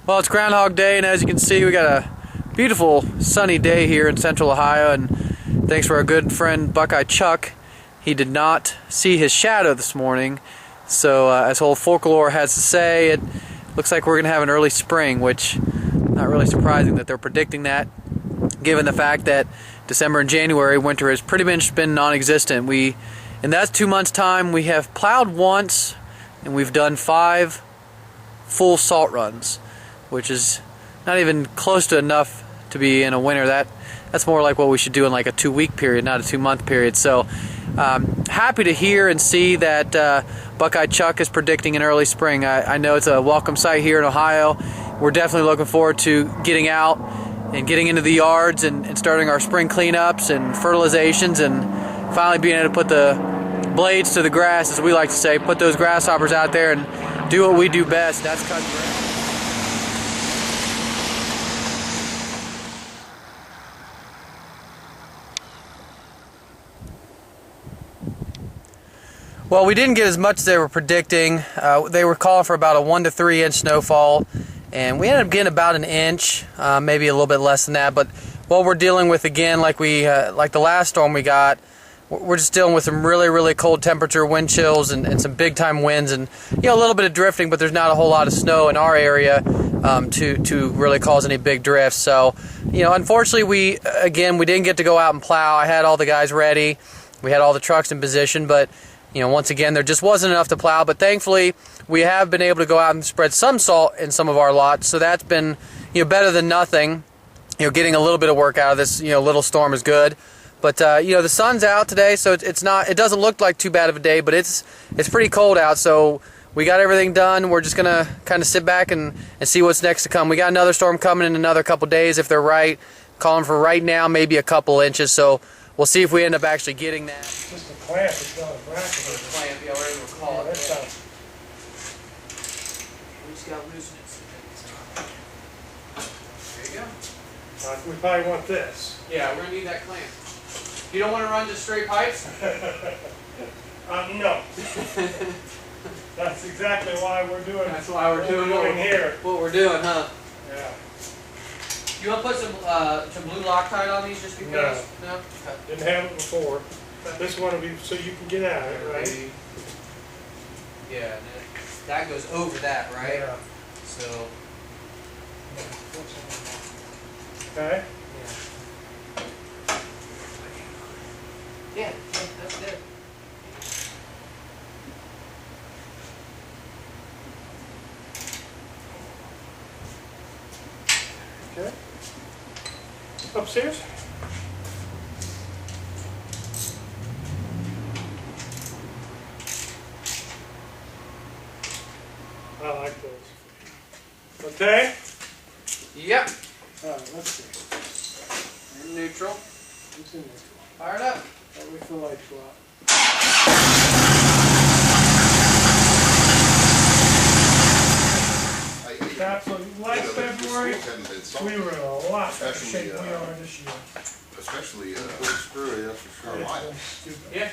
Well, it's Groundhog Day, and as you can see, we got a beautiful sunny day here in central Ohio, and thanks to our good friend Buckeye Chuck, he did not see his shadow this morning. So as old folklore has to say, it looks like we're going to have an early spring, which not really surprising that they're predicting that, given the fact that December and January winter has pretty much been non-existent. In that 2 months' time, we have plowed once, and we've done 5 full salt runs, which is not even close to enough to be in a winter. That's more like what we should do in like a 2-week period, not a 2-month period. So happy to hear and see that Buckeye Chuck is predicting an early spring. I know it's a welcome sight here in Ohio. We're definitely looking forward to getting out and getting into the yards and starting our spring cleanups and fertilizations, and finally being able to put the blades to the grass, as we like to say, put those grasshoppers out there and do what we do best. That's cutting grass. Well, we didn't get as much as they were predicting. They were calling for about a 1 to 3 inch snowfall, and we ended up getting about an inch, maybe a little bit less than that. But what we're dealing with, again, like the last storm we got, we're just dealing with some really, really cold temperature, wind chills, and some big time winds, and a little bit of drifting. But there's not a whole lot of snow in our area to really cause any big drifts. So, unfortunately, we didn't get to go out and plow. I had all the guys ready. We had all the trucks in position, but once again, there just wasn't enough to plow. But thankfully, we have been able to go out and spread some salt in some of our lots, so that's been better than nothing. Getting a little bit of work out of this little storm is good. But the sun's out today, so it doesn't look like too bad of a day, but it's pretty cold out. So we got everything done. We're just gonna kind of sit back and see what's next to come. We got another storm coming in another couple days if they're right. Calling for right now maybe a couple inches. So we'll see if we end up actually getting that. Just a clamp, it's not a bracket. It's a clamp, yeah, whatever you call it. That's We just got to loosen it. There you go. we probably want this. Yeah, we're going to need that clamp. You don't want to run just straight pipes? No. That's exactly why we're doing. That's why we're doing here. What we're doing, huh? Yeah. You want to put some blue Loctite on these just because? No. Okay. Didn't have it before. This one will be so you can get out of it, right? Yeah, that goes over that, right? Yeah. So. Okay. Yeah, that's good. Okay. Upstairs? I like those. Okay? Yep. Alright, let's see. You're neutral. It's in there. Fire it up. Let me feel like go out. Absolutely. Last February, we were in a lot better shape than we are this year. Especially screwy, that's for sure. Yeah.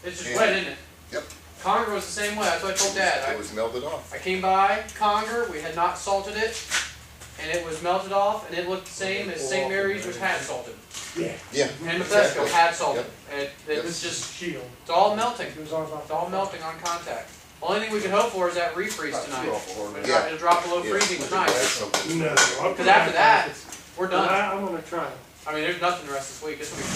It's just wet, isn't it? Yep. Conger was the same way. That's what I told Dad. It was melted off. I came by Conger, we had not salted it, and it was melted off, and it looked the same as St. Mary's, which had salted. Yeah. Yeah. And Bethesda had salted. Yep. And it was just, Shield. it's all melting. It was all about It's all melting on contact. Only thing we can hope for is that refreeze tonight. Yeah. It'll drop below Yeah. freezing tonight. No. Because after that, we're done. I'm going to try it. I mean, there's nothing the rest of this week. It's going to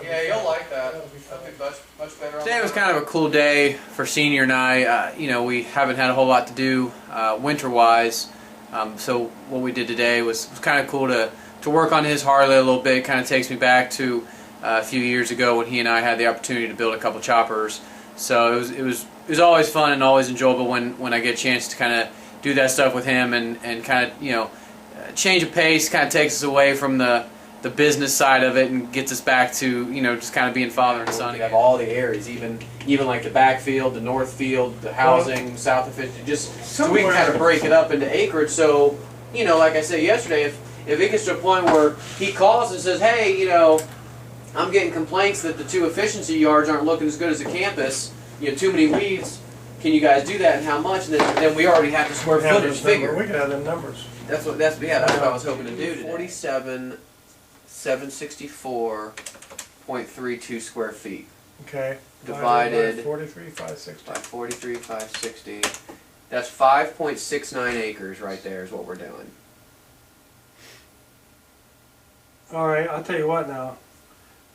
be Yeah, you'll like that. That'll be fun. That'll be much better. Today was kind of a cool day for Senior and I. We haven't had a whole lot to do winter-wise. So what we did today was kind of cool to work on his Harley a little bit. It kind of takes me back to a few years ago when he and I had the opportunity to build a couple choppers. So it was always fun and always enjoyable when I get a chance to kind of do that stuff with him and kind of change of pace. Kind of takes us away from the business side of it and gets us back to just kind of being father and son. We have all the areas, even like the backfield, the north field, the housing, south of 50, just so we can kind of break it up into acreage. So like I said yesterday, if it gets to a point where he calls and says, hey, I'm getting complaints that the 2 efficiency yards aren't looking as good as the campus, too many weeds, can you guys do that and how much? And then we already have the square We have footage those numbers. figure. We could have them numbers. That's what I was hoping to do today. 47,764.32 square feet. Okay. Divided by 43,560. by 43,560. That's 5.69 acres right there is what we're doing. All right, I'll tell you what now.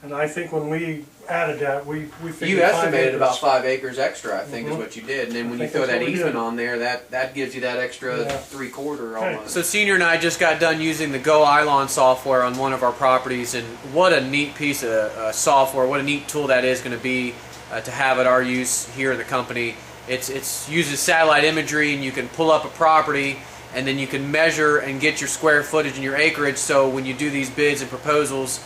And I think when we added that, we figured You 5 estimated acres. about 5 acres extra, I think, is Mhm. what you did. And then I when you think throw that's that what we easement did. on there, that gives you that extra Yeah. 3/4 Okay. almost. So Senior and I just got done using the Go Ilon software on one of our properties, and what a neat piece of software, what a neat tool that is going to be to have at our use here in the company. It's uses satellite imagery, and you can pull up a property, and then you can measure and get your square footage and your acreage, so when you do these bids and proposals,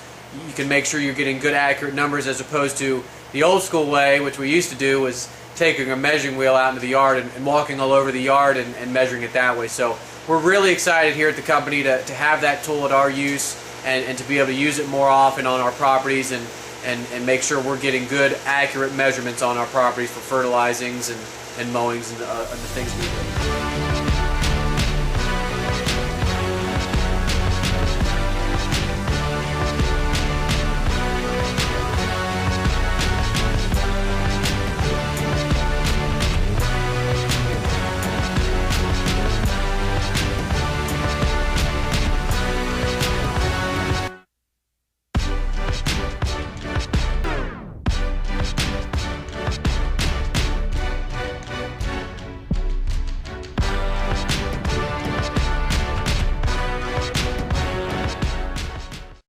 you can make sure you're getting good accurate numbers, as opposed to the old school way, which we used to do, was taking a measuring wheel out into the yard and walking all over the yard and measuring it that way. So we're really excited here at the company to have that tool at our use and to be able to use it more often on our properties and make sure we're getting good accurate measurements on our properties for fertilizings and mowings and the things we do.